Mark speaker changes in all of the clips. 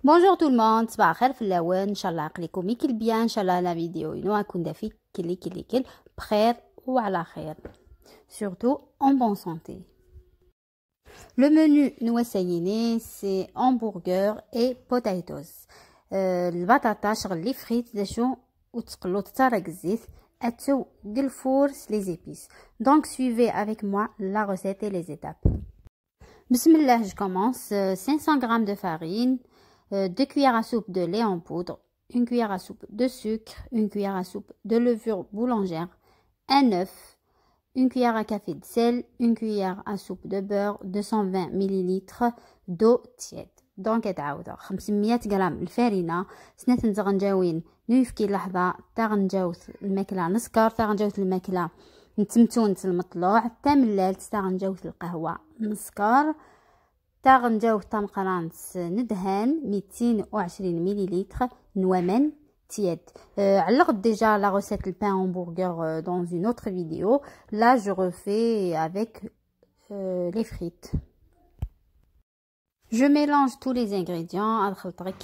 Speaker 1: Bonjour tout le monde, صباح الخير في اللون. ان شاء الله عقلكم يكل بيان. ان شاء الله لا فيديو ينو كون دافي كل بخير وعلى خير, surtout en bonne santé. Le menu نوسيني سي hamburger et potatoes. البطاطا شغل فريت داشو وتقلو تطرق الزيت اتو الفور les épices. Donc suivez avec moi la recette et les étapes. Bismillah, je commence. 500 g de farine, 2 cuillères à soupe de lait en poudre, 1 cuillère à soupe de sucre, 1 cuillère à soupe de levure boulangère, un œuf, 1 cuillère à café de sel, 1 cuillère à soupe de beurre, 220 ml d'eau tiède. دونك تعاودوا 500 غرام الفارينه سنات نتغنجاوين نوفكي لحظه تا غنجاوز الماكله نسكر تا غنجاوز الماكله نتمتون المطلوع تا ملال تا غنجاوز القهوه نسكر تا غنجاوز طمقرانس ندهان 220 مليلتر نوامن tiède. علقت déjà la recette le pain hamburger dans une autre vidéo. Là je refais avec les frites. Je mélange tous les ingrédients. ادخل طريق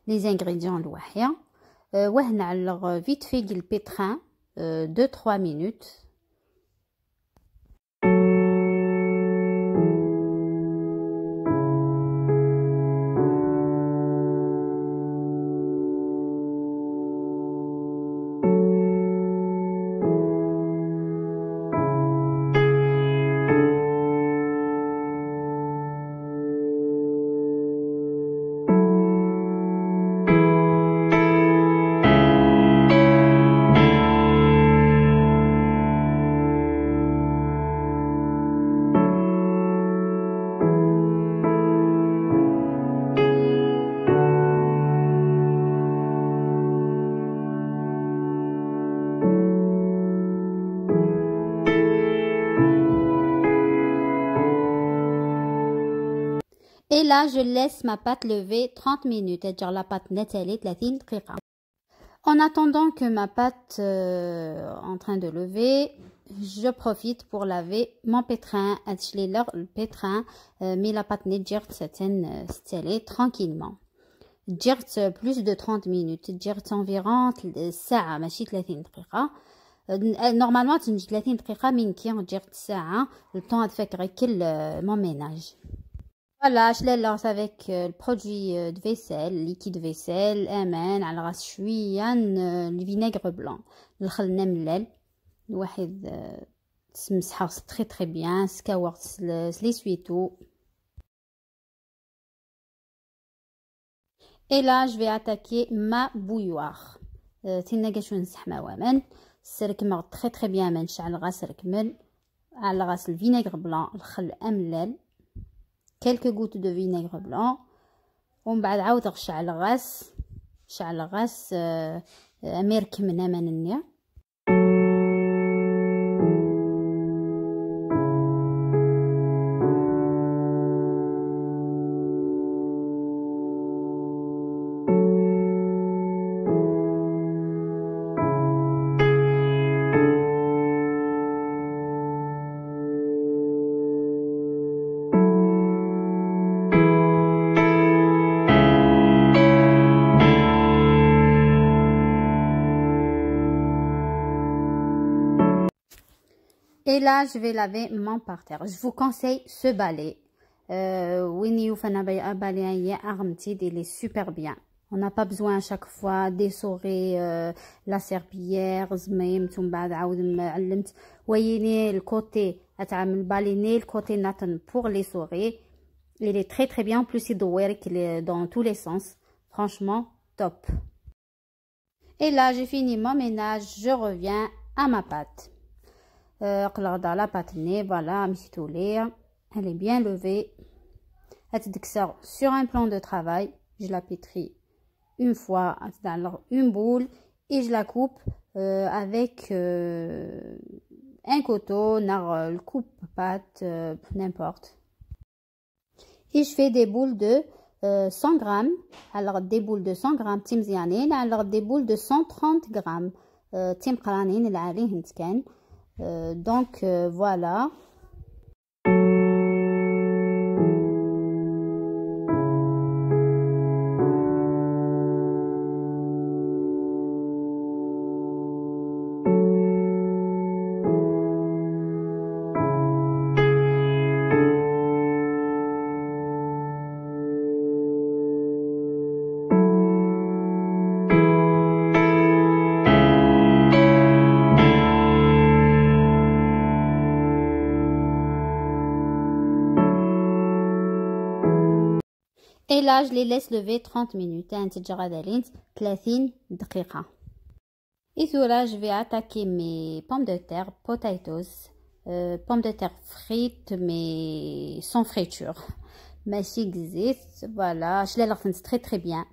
Speaker 1: les ingrédients الواحيه وهنعلق vite fait le pétrin 2-3 minutes. Et là, je laisse ma pâte lever 30 minutes. C'est-à-dire la pâte nettelée 30 دقيقة. En attendant que ma pâte en train de lever, je profite pour laver mon pétrin. Le pétrin, mais la pâte n'est pas tranquillement. Direct plus de 30 minutes. Direct environ ساعة ماشي 30 دقيقة. Normalement, تنجي 30 دقيقة من كي direct ساعة. Le temps de faire mon ménage. Voilà, je les lance avec le produit de vaisselle, liquide vaisselle, amen, على راس شوية le vinaigre blanc. الخل نملل الواحد تمسحه très très bien, سكاورت l'essuie-tout. Et là, je vais attaquer ma bouilloire. تينا شو نسحمها ومن سرك مغ très très bien من شعل غاس ركمل على راس الفينيغر بلان الخل أملل. Quelques gouttes de vinaigre blanc. ومن بعد عاود غشع الغاس اميرك من منني. Et là, je vais laver mon parterre. Je vous conseille ce balai. Il est super bien. On n'a pas besoin à chaque fois d'essorer la serpillière. Voyez le côté le côté pour l'essorer. Il est très très bien. En plus, il est dans tous les sens. Franchement, top. Et là, j'ai fini mon ménage. Je reviens à ma pâte. Dans la pâte voilà, elle est bien levée. Sur un plan de travail, je la pétris une fois dans une boule et je la coupe avec un couteau, le coupe pâte, n'importe. Et je fais des boules de 100 grammes. Alors des boules de 100 grammes, alors des boules de 130 grammes. Donc voilà. Et là, je les laisse lever 30 minutes. Et là, je vais attaquer mes pommes de terre, potatoes, pommes de terre frites, mais sans friture. ماشي existe, voilà. Je les laisse très bien.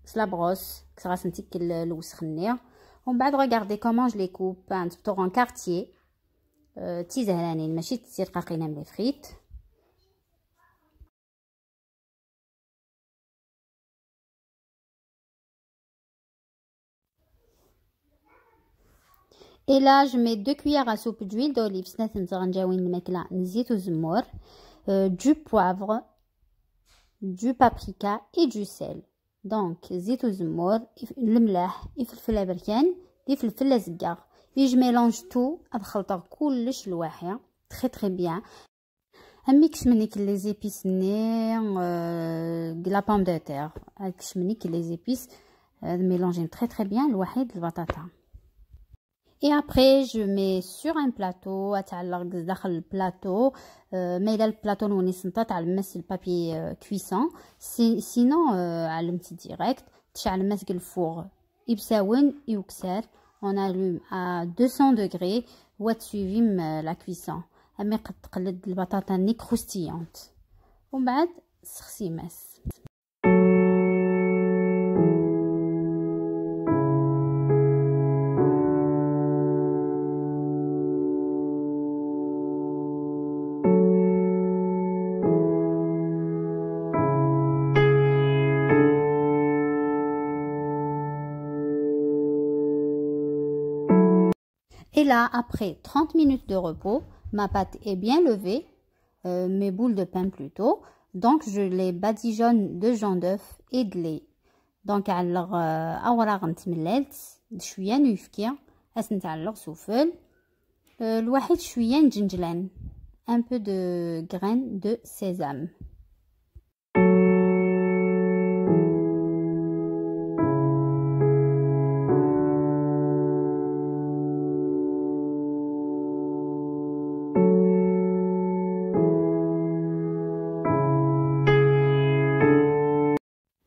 Speaker 1: C'est la brosse, que ça va sentir le وسخنيه. On va regarder comment je les coupe. Un petit en quartier. تيزهلانين ماشي تصير قاقينه من les frites. Et là, je mets 2 cuillères à soupe d'huile d'olive, du poivre, du paprika et du sel. Donc, زيت وزمور, الملح, الفلفل البركان, الفلفل الزقار. Et je mélange tout, أدخلطه كلش لواحد, très bien. Un mix منك les épices de la pomme de terre. Un mix منك les épices, mélanger très bien الواحد البطاطا. Et après, je mets sur un plateau, dans le plateau, mais là, le plateau, nous on le papier cuisson. Sinon, à le petit direct, le four. On allume à 200 degrés, ou suivi la cuisson. Mais le batata n'est croustillante. On va Et là, après 30 minutes de repos, ma pâte est bien levée, mes boules de pain plutôt. Donc, je les badigeonne de jaune d'œuf et de lait. Donc, alors, أوراق نتمللت شوية نفكي أسنتعلق سوفل الواحد شوية نجنجلان un peu de graines de sésame.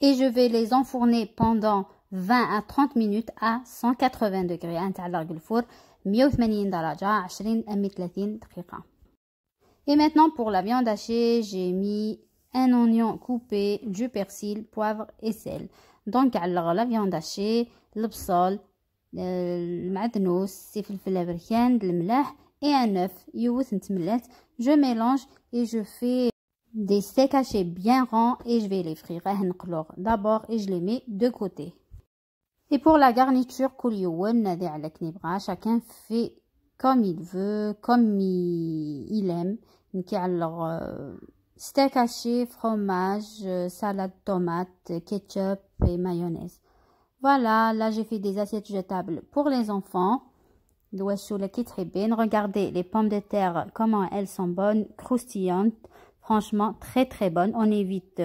Speaker 1: Et je vais les enfourner pendant 20 à 30 minutes à 180 degrés. نتعلق الفور 180 درجة 20 à 30 دقيقة. Et maintenant pour la viande hachée, j'ai mis un oignon coupé, du persil, poivre et sel. Donc علق la viande hachée, البصل, المعدنوس, الفلفل البركان, الملح et un œuf. يوث نتملات. Je mélange et je fais des steaks hachés bien ronds et je vais les frire d'abord et je les mets de côté. Et pour la garniture, chacun fait comme il veut, comme il aime. Steak haché, fromage, salade tomate, ketchup et mayonnaise. Voilà, là j'ai fait des assiettes jetables pour les enfants. Regardez les pommes de terre, comment elles sont bonnes, croustillantes. Franchement, très bonne. On évite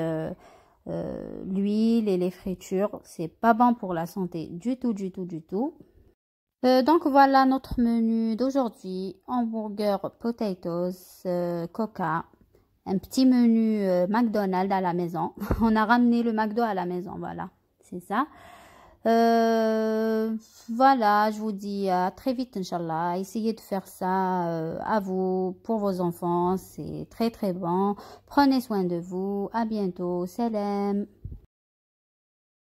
Speaker 1: l'huile et les fritures. C'est pas bon pour la santé du tout. Donc voilà notre menu d'aujourd'hui. Hamburger, potatoes, coca. Un petit menu McDonald's à la maison. On a ramené le McDo à la maison, voilà. C'est ça. Voilà, je vous dis à très vite, Inch'Allah. Essayez de faire ça à vous, pour vos enfants. C'est très bon. Prenez soin de vous. À bientôt. Salam.